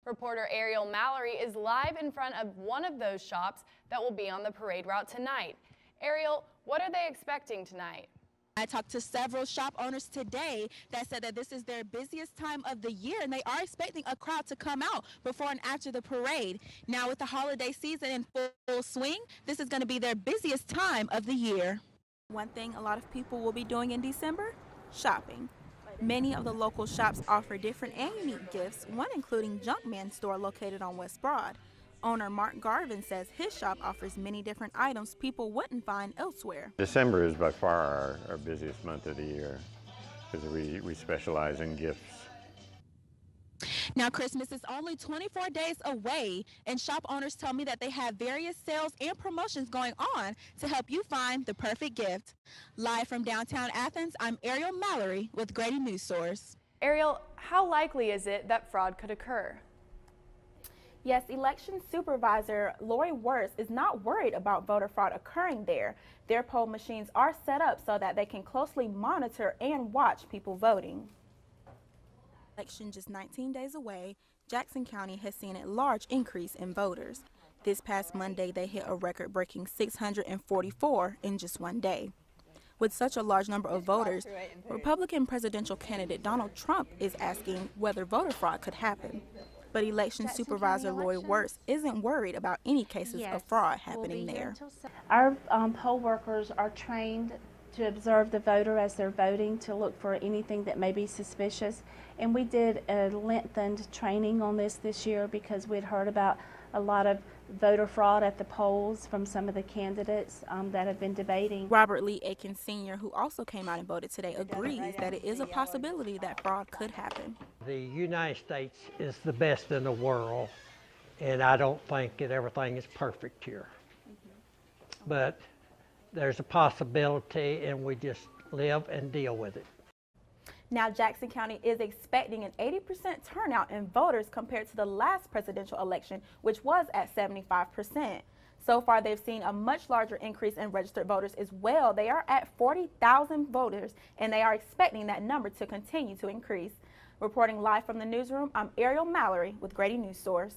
Reporter Ariel Mallory is live in front of one of those shops that will be on the parade route tonight. Ariel, what are they expecting tonight? I talked to several shop owners today that said that this is their busiest time of the year, and they are expecting a crowd to come out before and after the parade. Now, with the holiday season in full swing, this is going to be their busiest time of the year. One thing a lot of people will be doing in December, shopping. Many of the local shops offer different and unique gifts, one including Junkman store located on West Broad. Owner Mark Garvin says his shop offers many different items people wouldn't find elsewhere. December is by far our busiest month of the year because we specialize in gifts. Now, Christmas is only 24 days away, and shop owners tell me that they have various sales and promotions going on to help you find the perfect gift. Live from downtown Athens, I'm Ariel Mallory with Grady News Source. Ariel, how likely is it that fraud could occur? Yes, election supervisor Leroy is not worried about voter fraud occurring there. Their poll machines are set up so that they can closely monitor and watch people voting. Election just 19 days away, Jackson County has seen a large increase in voters. This past Monday, they hit a record-breaking 644 in just one day. With such a large number of voters, Republican presidential candidate Donald Trump is asking whether voter fraud could happen. But election supervisor Leroy isn't worried about any cases of fraud happening there. Our poll workers are trained to observe the voter as they're voting, to look for anything that may be suspicious. And we did a lengthened training on this year because we'd heard about a lot of voter fraud at the polls from some of the candidates that have been debating. Robert Lee Akins Sr., who also came out and voted today, agrees that it is a possibility that fraud could happen. The United States is the best in the world, and I don't think that everything is perfect here. But there's a possibility, and we just live and deal with it. Now, Jackson County is expecting an 80% turnout in voters compared to the last presidential election, which was at 75%. So far, they've seen a much larger increase in registered voters as well. They are at 40,000 voters, and they are expecting that number to continue to increase. Reporting live from the newsroom, I'm Ariel Mallory with Grady News Source.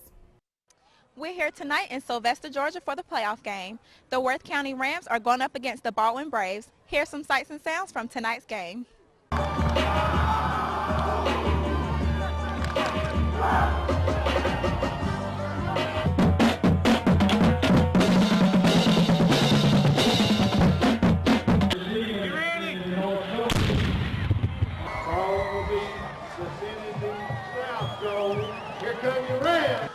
We're here tonight in Sylvester, Georgia for the playoff game. The Worth County Rams are going up against the Baldwin Braves. Here's some sights and sounds from tonight's game. Here come your Rams.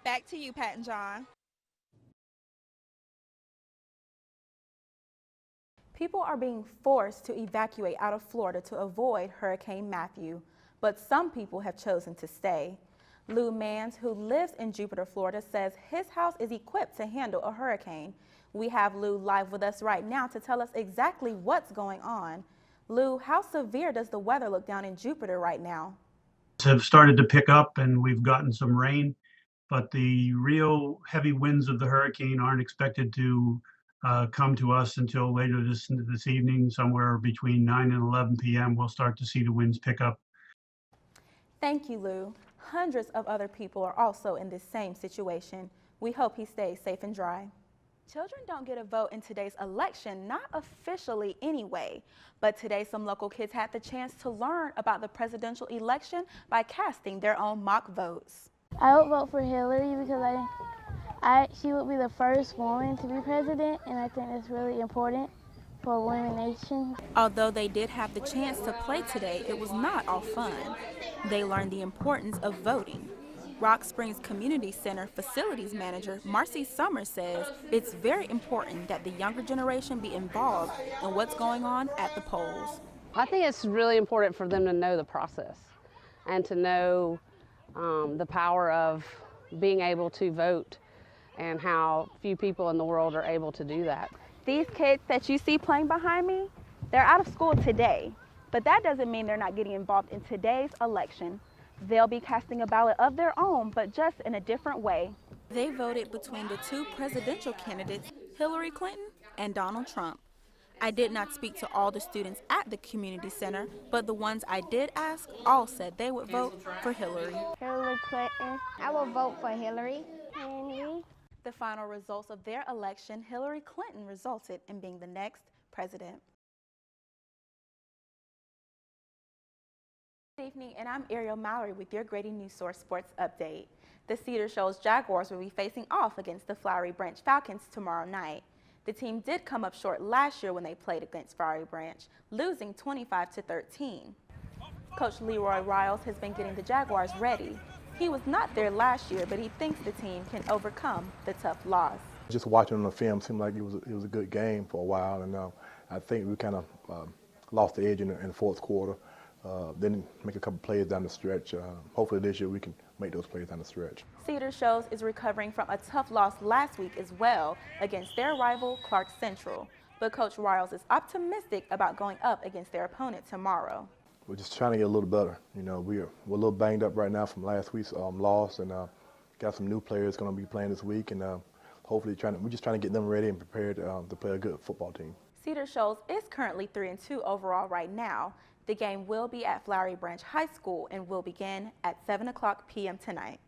Back to you, Pat and John. People are being forced to evacuate out of Florida to avoid Hurricane Matthew, but some people have chosen to stay. Lou Mans, who lives in Jupiter, Florida, says his house is equipped to handle a hurricane. We have Lou live with us right now to tell us exactly what's going on. Lou, how severe does the weather look down in Jupiter right now? Have started to pick up, and we've gotten some rain, but the real heavy winds of the hurricane aren't expected to come to us until later this evening. Somewhere between 9 and 11 p.m. we'll start to see the winds pick up. Thank you, Lou. Hundreds of other people are also in this same situation. We hope he stays safe and dry. Children don't get a vote in today's election, not officially anyway. But today some local kids had the chance to learn about the presidential election by casting their own mock votes. I would vote for Hillary because she would be the first woman to be president, and I think that's really important for a women nation. Although they did have the chance to play today, it was not all fun. They learned the importance of voting. Rock Springs Community Center facilities manager Marcy Summers says it's very important that the younger generation be involved in what's going on at the polls. I think it's really important for them to know the process and to know the power of being able to vote and how few people in the world are able to do that. These kids that you see playing behind me, They're out of school today, but that doesn't mean they're not getting involved in today's election. They'll be casting a ballot of their own, but just in a different way. They voted between the two presidential candidates, Hillary Clinton and Donald Trump. I did not speak to all the students at the community center, but the ones I did ask all said they would vote for Hillary. Hillary Clinton. I will vote for Hillary. Henry. The final results of their election, Hillary Clinton resulted in being the next president. Good evening, and I'm Ariel Mallory with your Grading News Source Sports Update. The Cedar Shoals Jaguars will be facing off against the Flowery Branch Falcons tomorrow night. The team did come up short last year when they played against Flowery Branch, losing 25-13. Coach Leroy Rvals has been getting the Jaguars ready. He was not there last year, but he thinks the team can overcome the tough loss. Just watching on the film seemed like it was a good game for a while, and I think we kind of lost the edge in the fourth quarter. Then make a couple plays down the stretch. Hopefully this year we can make those plays down the stretch. Cedar Shoals is recovering from a tough loss last week as well against their rival Clark Central. But Coach Rvals is optimistic about going up against their opponent tomorrow. We're just trying to get a little better. You know, we're a little banged up right now from last week's loss, and got some new players going to be playing this week, and hopefully we're just trying to get them ready and prepared to play a good football team. Cedar Shoals is currently 3-2 overall right now. The game will be at Flowery Branch High School and will begin at 7 o'clock p.m. tonight.